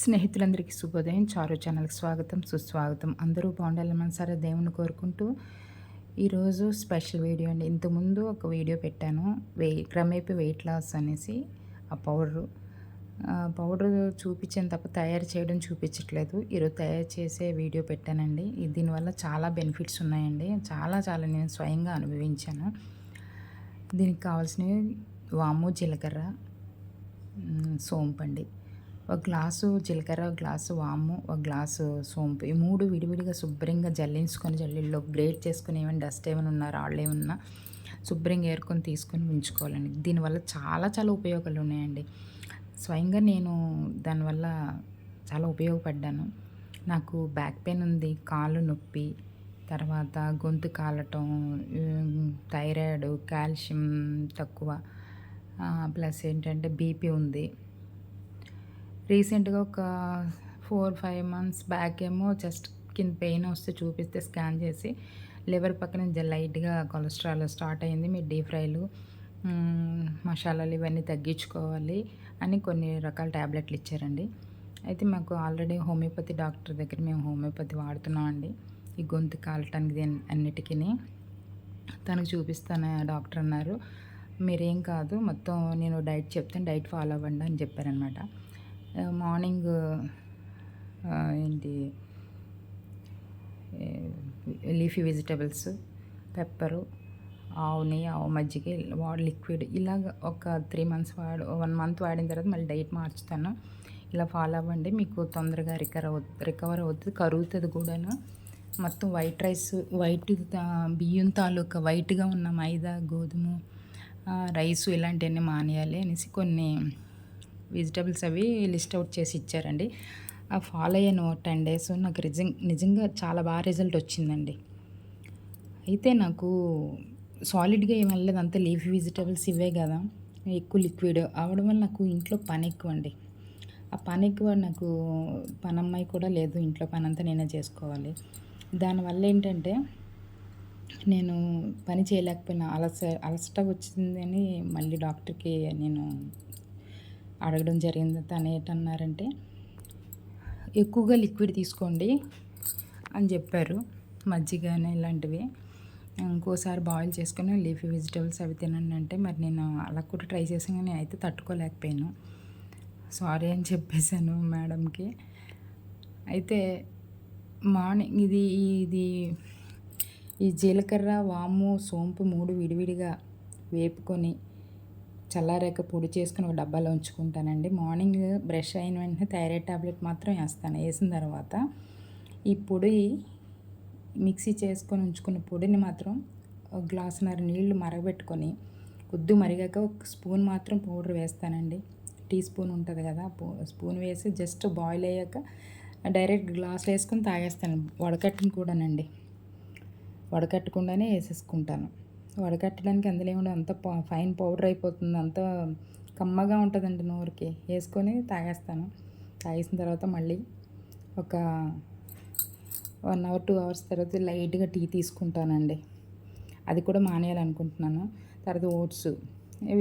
స్నేహితులందరికీ శుభోదయం. చారు ఛానల్‌కి స్వాగతం, సుస్వాగతం. అందరూ బాగుండాలని మనసారా దేవుడిని కోరుకుంటూ, ఈరోజు స్పెషల్ వీడియో అండి. ఇంతకుముందు ఒక వీడియో పెట్టాను. క్రమేపీ వెయిట్ లాస్ అనేసి ఆ పౌడరు చూపించాను తప్ప తయారు చేయడం చూపించట్లేదు. ఈరోజు తయారు చేసే వీడియో పెట్టానండి. దీనివల్ల చాలా బెనిఫిట్స్ ఉన్నాయండి. చాలా చాలా నేను స్వయంగా అనుభవించాను. దీనికి కావాల్సినవి వాము, జీలకర్ర, సోంపండి. ఒక గ్లాసు జీలకర్ర, ఒక గ్లాసు వాము, ఒక గ్లాసు సోంపు, ఈ 3 విడివిడిగా శుభ్రంగా జల్లించుకొని జల్లెడలో గ్రేట్ చేసుకొని ఏమైనా డస్ట్ ఏమైనా ఉన్నా రాళ్ళు ఏమన్నా శుభ్రంగా ఏరుకొని తీసుకొని ఉంచుకోవాలండి. దీనివల్ల చాలా చాలా ఉపయోగాలు ఉన్నాయండి. స్వయంగా నేను దానివల్ల చాలా ఉపయోగపడ్డాను. నాకు బ్యాక్ పెయిన్ ఉంది, కాళ్ళు నొప్పి, తర్వాత గొంతు కాలటం, థైరాయిడ్, కాల్షియం తక్కువ, ప్లస్ ఏంటంటే బీపీ ఉంది. రీసెంట్‌గా ఒక 4, 5 మంత్స్ బ్యాక్ ఏమో చెస్ట్ కింద పెయిన్ వస్తే చూపిస్తే స్కాన్ చేసి లివర్ పక్కన లైట్‌గా కొలెస్ట్రాల్ స్టార్ట్ అయింది. మీరు డీప్ ఫ్రైలు, మసాలాలు ఇవన్నీ తగ్గించుకోవాలి అని కొన్ని రకాల టాబ్లెట్లు ఇచ్చారండి. అయితే మాకు ఆల్రెడీ హోమియోపతి డాక్టర్ దగ్గర మేము హోమియోపతి వాడుతున్నామండి. ఈ గొంతు కాలటానికి అన్నిటికిని. తనకు చూపిస్తాను డాక్టర్ అన్నారు. మీరేం కాదు, మొత్తం నేను డైట్ చెప్తాను, డైట్ ఫాలో అవ్వండి అని చెప్పారనమాట. మార్నింగ్ ఏంటి లీఫీ వెజిటబుల్స్, పెప్పరు, ఆవు నెయ్యి, ఆవు మజ్జిగ, లిక్విడ్ ఇలాగ ఒక 3 మంత్స్ 1 మంత్ వాడిన తర్వాత మళ్ళీ డైట్ మార్చుతాను. ఇలా ఫాలో అవ్వండి, మీకు తొందరగా రికవర్ అవుతుంది, కరుగుతుంది కూడాను. మొత్తం వైట్ రైస్, బియ్యం తాలూకా వైట్గా ఉన్న మైదా, గోధుమ, రైసు ఇలాంటివన్నీ మానేయాలి అనేసి కొన్ని వెజిటబుల్స్ అవి లిస్ట్ అవుట్ చేసి ఇచ్చారండి. ఫాలో అయ్యాను 10 డేస్. నాకు నిజంగా చాలా బాగా రిజల్ట్ వచ్చిందండి. అయితే నాకు సాలిడ్గా ఏం వెళ్ళలేదు, అంతా లీఫీ వెజిటబుల్స్ ఇవే కదా, ఎక్కువ లిక్విడ్ అవడం వల్ల నాకు ఇంట్లో పని ఎక్కువ అండి. ఆ పని ఎక్కువ, నాకు పనమ్మాయి కూడా లేదు, ఇంట్లో పని అంతా నేనే చేసుకోవాలి. దానివల్ల ఏంటంటే నేను పని చేయలేకపోయినా అలసట వచ్చిందని మళ్ళీ డాక్టర్కి నేను అడగడం జరిగింది. తను ఏంటన్నారంటే ఎక్కువగా లిక్విడ్ తీసుకోండి అని చెప్పారు. మజ్జిగ ఇలాంటివి ఇంకోసారి బాయిల్ చేసుకొని లీఫీ వెజిటబుల్స్ అవి తినండి అంటే, మరి నేను అలా కూడా ట్రై చేసాను కానీ అయితే తట్టుకోలేకపోయాను. సారీ అని చెప్పేశాను మేడంకి. అయితే మార్నింగ్ ఇది ఈ జీలకర్ర, వాము, సోంపు 3 విడివిడిగా వేపుకొని చల్లారాక పొడి చేసుకుని ఒక డబ్బాలో ఉంచుకుంటానండి. మార్నింగ్ బ్రష్ అయిన వెంటనే థైరాయిడ్ టాబ్లెట్ మాత్రం వేస్తాను. వేసిన తర్వాత ఈ పొడి మిక్సీ చేసుకొని ఉంచుకున్న పొడిని మాత్రం ఒక గ్లాసున్నర నీళ్లు మరగబెట్టుకొని కొద్ది మరిగాక ఒక స్పూన్ మాత్రం పౌడర్ వేస్తానండి. టీ స్పూన్ ఉంటుంది కదా, స్పూన్ వేసి జస్ట్ బాయిల్ అయ్యాక డైరెక్ట్ గ్లాస్లో వేసుకొని తాగేస్తాను. వడకట్టుని కూడానండి, వడకట్టకుండానే వేసేసుకుంటాను. వడకట్టడానికి అందులో ఏముండదు, అంత ఫైన్ పౌడర్ అయిపోతుంది, అంత కమ్మగా ఉంటుందండి నోరుకి. వేసుకొని తాగేస్తాను. తాగేసిన తర్వాత మళ్ళీ ఒక 1 అవర్ 2 అవర్స్ తర్వాత లైట్గా టీ తీసుకుంటానండి. అది కూడా మానేయాలనుకుంటున్నాను. తర్వాత ఓట్స్,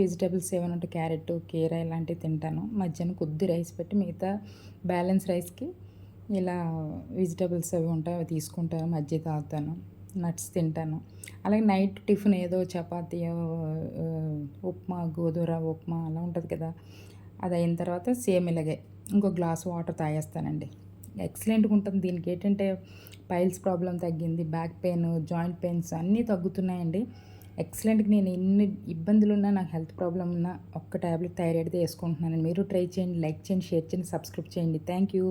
వెజిటబుల్స్ ఏమైనా ఉంటే క్యారెట్, కీర ఇలాంటివి తింటాను. మధ్యాహ్నం కొద్ది రైస్ పెట్టి మిగతా బ్యాలెన్స్ రైస్కి ఇలా వెజిటబుల్స్ అవి ఉంటాయి, అవి తీసుకుంటాను. మజ్జిగ తాగుతాను, నట్స్ తింటాను. అలాగే నైట్ టిఫిన్ ఏదో చపాతీ, ఉప్మా, గోధుమ రవ్వ ఉప్మా అలా ఉంటుంది కదా, అది అయిన తర్వాత సేమ్ ఇలాగే ఇంకో గ్లాస్ వాటర్ తాగేస్తానండి. ఎక్సలెంట్గా ఉంటుంది. దీనికి ఏంటంటే పైల్స్ ప్రాబ్లం తగ్గింది, బ్యాక్ పెయిన్, జాయింట్ పెయిన్స్ అన్నీ తగ్గుతున్నాయండి. ఎక్సలెంట్గా నేను ఎన్ని ఇబ్బందులు ఉన్నా, నాకు హెల్త్ ప్రాబ్లం ఉన్నా ఒక్క ట్యాబ్లెట్ థైరాయిడ్దే వేసుకుంటున్నాను. మీరు ట్రై చేయండి, లైక్ చేయండి, షేర్ చేయండి, సబ్స్క్రైబ్ చేయండి. Thank you.